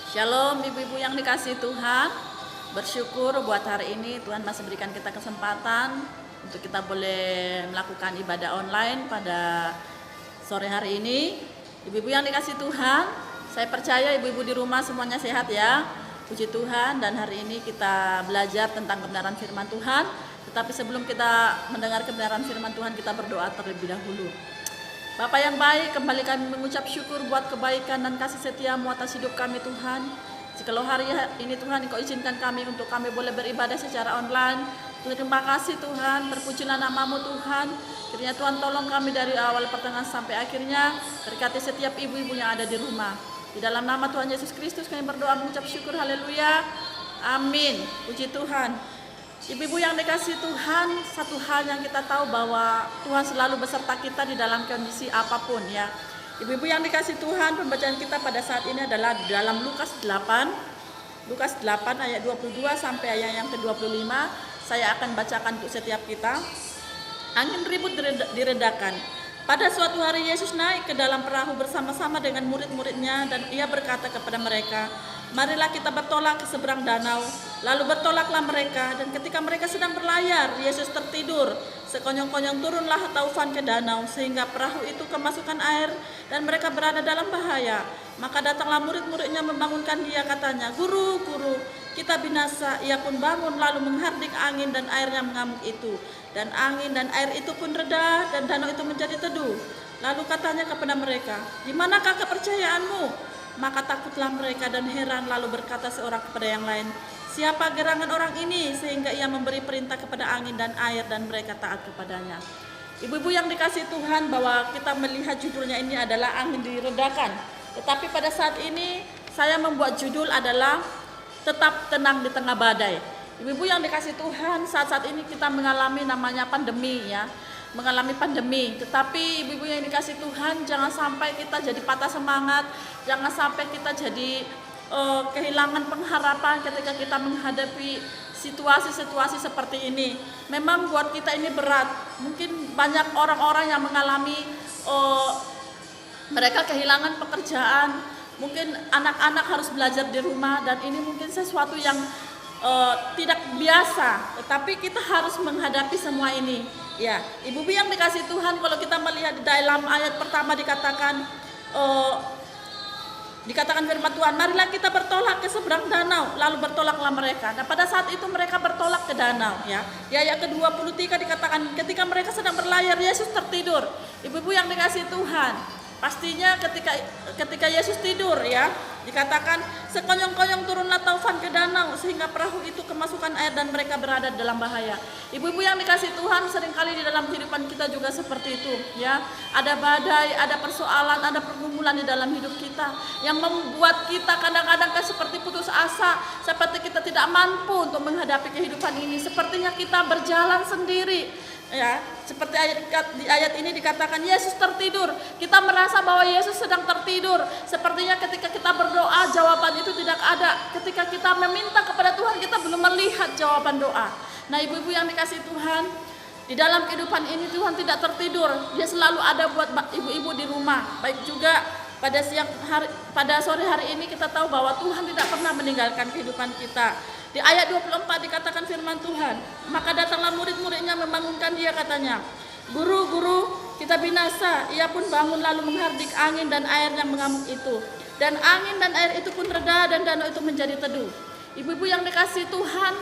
Shalom ibu-ibu yang dikasihi Tuhan. Bersyukur buat hari ini Tuhan masih berikan kita kesempatan untuk kita boleh melakukan ibadah online pada sore hari ini. Ibu-ibu yang dikasihi Tuhan, saya percaya ibu-ibu di rumah semuanya sehat ya. Puji Tuhan, dan hari ini kita belajar tentang kebenaran firman Tuhan. Tetapi sebelum kita mendengar kebenaran firman Tuhan, kita berdoa terlebih dahulu. Bapa yang baik, kembali kami mengucap syukur buat kebaikan dan kasih setiamu atas hidup kami Tuhan. Jikalau hari ini Tuhan Engkau izinkan kami untuk kami boleh beribadah secara online, terima kasih Tuhan, terpujilah namamu Tuhan. Kiranya Tuhan tolong kami dari awal pertengahan sampai akhirnya, berkati setiap ibu-ibu yang ada di rumah. Di dalam nama Tuhan Yesus Kristus kami berdoa mengucap syukur, haleluya, amin, puji Tuhan. Ibu-ibu yang dikasihi Tuhan, satu hal yang kita tahu bahwa Tuhan selalu beserta kita di dalam kondisi apapun ya. Ibu-ibu yang dikasihi Tuhan, pembacaan kita pada saat ini adalah dalam Lukas 8 ayat 22 sampai ayat yang ke-25. Saya akan bacakan untuk setiap kita. Angin ribut diredakan. Pada suatu hari Yesus naik ke dalam perahu bersama-sama dengan murid-muridnya dan ia berkata kepada mereka, "Marilah kita bertolak ke seberang danau." Lalu bertolaklah mereka, dan ketika mereka sedang berlayar, Yesus tertidur. Sekonyong-konyong turunlah taufan ke danau, sehingga perahu itu kemasukan air, dan mereka berada dalam bahaya. Maka datanglah murid-muridnya membangunkan dia, katanya, "Guru, guru, kita binasa." Ia pun bangun lalu menghardik angin dan airnya mengamuk itu. Dan angin dan air itu pun reda, dan danau itu menjadi teduh. Lalu katanya kepada mereka, "Di manakah kepercayaanmu?" Maka takutlah mereka dan heran, lalu berkata seorang kepada yang lain, "Siapa gerangan orang ini sehingga ia memberi perintah kepada angin dan air dan mereka taat kepadanya?" Ibu-ibu yang dikasihi Tuhan, bahwa kita melihat judulnya ini adalah angin diredakan. Tetapi pada saat ini saya membuat judul adalah tetap tenang di tengah badai. Ibu-ibu yang dikasihi Tuhan, saat-saat ini kita mengalami namanya pandemi ya. Mengalami pandemi, tetapi ibu-ibu yang dikasihi Tuhan, jangan sampai kita jadi patah semangat, jangan sampai kita jadi kehilangan pengharapan ketika kita menghadapi situasi-situasi seperti ini. Memang buat kita ini berat. Mungkin banyak orang-orang yang mengalami mereka kehilangan pekerjaan, mungkin anak-anak harus belajar di rumah, dan ini mungkin sesuatu yang tidak biasa, tetapi kita harus menghadapi semua ini. Ya, ibu-ibu yang dikasihi Tuhan, kalau kita melihat di dalam ayat pertama dikatakan firman Tuhan, "Marilah kita bertolak ke seberang danau." Lalu bertolaklah mereka. Nah, pada saat itu mereka bertolak ke danau ya. Di ayat ke-23 dikatakan ketika mereka sedang berlayar, Yesus tertidur. Ibu-ibu yang dikasihi Tuhan, pastinya ketika Yesus tidur ya, dikatakan sekonyong-konyong turunlah taufan ke danau sehingga perahu itu kemasukan air dan mereka berada dalam bahaya. Ibu-ibu yang dikasihi Tuhan, seringkali di dalam kehidupan kita juga seperti itu ya. Ada badai, ada persoalan, ada pergumulan di dalam hidup kita yang membuat kita kadang-kadang seperti putus asa, seperti kita tidak mampu untuk menghadapi kehidupan ini. Sepertinya kita berjalan sendiri. Ya, seperti di ayat ini dikatakan Yesus tertidur. Kita merasa bahwa Yesus sedang tertidur. Sepertinya ketika kita berdoa, jawaban itu tidak ada. Ketika kita meminta kepada Tuhan, kita belum melihat jawaban doa. Nah, ibu-ibu yang dikasihi Tuhan, di dalam kehidupan ini Tuhan tidak tertidur. Dia selalu ada buat ibu-ibu di rumah. Baik juga pada sore hari ini kita tahu bahwa Tuhan tidak pernah meninggalkan kehidupan kita. Di ayat 24 dikatakan firman Tuhan, "Maka datanglah murid-muridnya membangunkan dia," katanya, "Guru, guru, kita binasa." Ia pun bangun lalu menghardik angin dan air yang mengamuk itu. Dan angin dan air itu pun reda dan danau itu menjadi teduh. Ibu-ibu yang dikasihi Tuhan,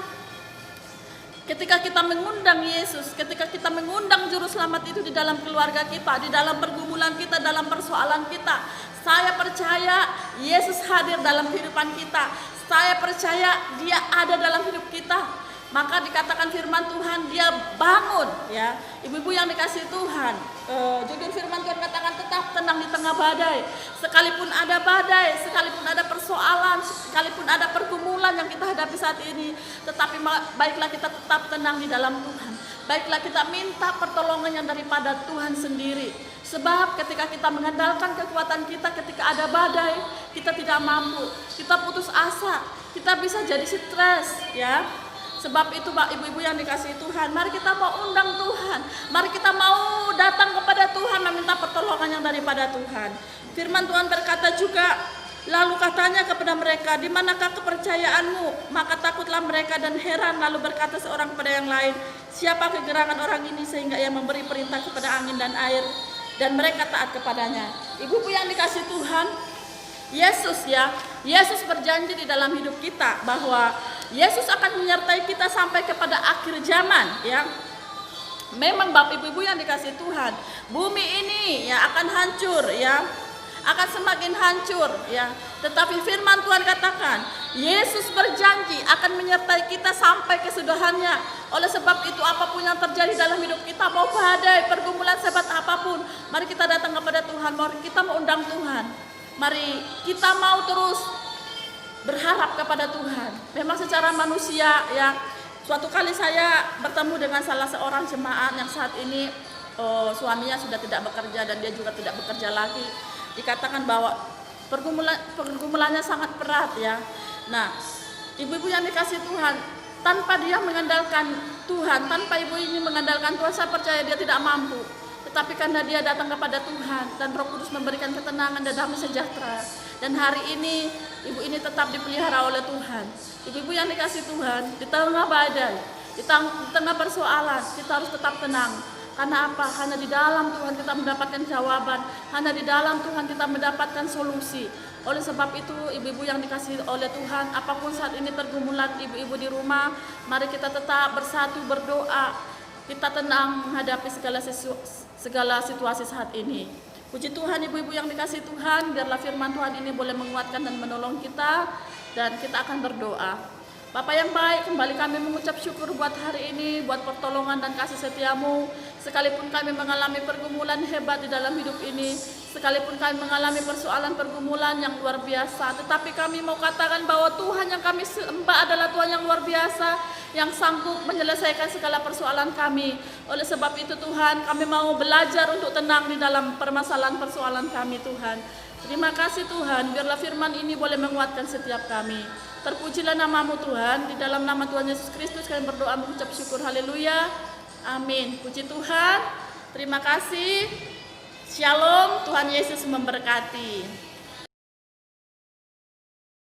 ketika kita mengundang Yesus, ketika kita mengundang Juru Selamat itu di dalam keluarga kita, di dalam pergumulan kita, dalam persoalan kita, saya percaya Yesus hadir dalam kehidupan kita. Saya percaya dia ada dalam hidup kita. Maka dikatakan firman Tuhan, dia bangun ya. Ibu-ibu yang dikasihi Tuhan, judul firman Tuhan katakan tetap tenang di tengah badai. Sekalipun ada badai, sekalipun ada persoalan, sekalipun ada pergumulan yang kita hadapi saat ini, tetapi baiklah kita tetap tenang di dalam Tuhan. Baiklah kita minta pertolongan yang daripada Tuhan sendiri. Sebab ketika kita mengandalkan kekuatan kita, ketika ada badai, kita tidak mampu, kita putus asa, kita bisa jadi stres ya. Sebab itu ibu-ibu yang dikasihi Tuhan, mari kita mau undang Tuhan, mari kita mau datang kepada Tuhan meminta pertolongan yang daripada Tuhan. Firman Tuhan berkata juga Lalu katanya kepada mereka, di manakah kepercayaanmu? Maka takutlah mereka dan heran, lalu berkata seorang kepada yang lain, siapa kegerangan orang ini sehingga ia memberi perintah kepada angin dan air, dan mereka taat kepadanya. Ibu-ibu yang dikasih Tuhan, Yesus berjanji di dalam hidup kita bahwa Yesus akan menyertai kita sampai kepada akhir zaman, ya. Memang Bapak Ibu yang dikasih Tuhan, bumi ini ya akan hancur, ya, akan semakin hancur, ya. Tetapi firman Tuhan katakan, Yesus berjanji akan menyertai kita sampai kesudahannya. Oleh sebab itu, apapun yang terjadi dalam hidup kita, mau badai, pergumulan sehebat apapun, mari kita datang kepada Tuhan, mari kita mengundang Tuhan, mari kita mau terus berharap kepada Tuhan. Memang secara manusia, ya, suatu kali saya bertemu dengan salah seorang jemaat yang saat ini suaminya sudah tidak bekerja dan dia juga tidak bekerja lagi. Dikatakan bahwa pergumulannya sangat berat, ya. Nah, ibu-ibu yang dikasih Tuhan, tanpa dia mengandalkan Tuhan, tanpa ibu ini mengandalkan Tuhan, saya percaya dia tidak mampu. Tetapi karena dia datang kepada Tuhan dan Roh Kudus memberikan ketenangan dan damai sejahtera, dan hari ini ibu ini tetap dipelihara oleh Tuhan. Ibu-ibu yang dikasih Tuhan, di tengah badai, di tengah persoalan, kita harus tetap tenang. Karena apa? Hanya di dalam Tuhan kita mendapatkan jawaban, hanya di dalam Tuhan kita mendapatkan solusi. Oleh sebab itu, ibu-ibu yang dikasih oleh Tuhan, apapun saat ini pergumulan ibu-ibu di rumah, mari kita tetap bersatu berdoa. Kita tenang menghadapi segala situasi saat ini. Puji Tuhan, ibu-ibu yang dikasih Tuhan, biarlah firman Tuhan ini boleh menguatkan dan menolong kita, dan kita akan berdoa. Bapa yang baik, kembali kami mengucap syukur buat hari ini, buat pertolongan dan kasih setiamu. Sekalipun kami mengalami pergumulan hebat di dalam hidup ini, sekalipun kami mengalami persoalan pergumulan yang luar biasa, tetapi kami mau katakan bahwa Tuhan yang kami sembah adalah Tuhan yang luar biasa, yang sanggup menyelesaikan segala persoalan kami. Oleh sebab itu Tuhan, kami mau belajar untuk tenang di dalam permasalahan persoalan kami, Tuhan. Terima kasih Tuhan, biarlah firman ini boleh menguatkan setiap kami. Terpujilah namamu Tuhan, di dalam nama Tuhan Yesus Kristus kami berdoa mengucap syukur, haleluya, amin. Puji Tuhan, terima kasih, shalom, Tuhan Yesus memberkati.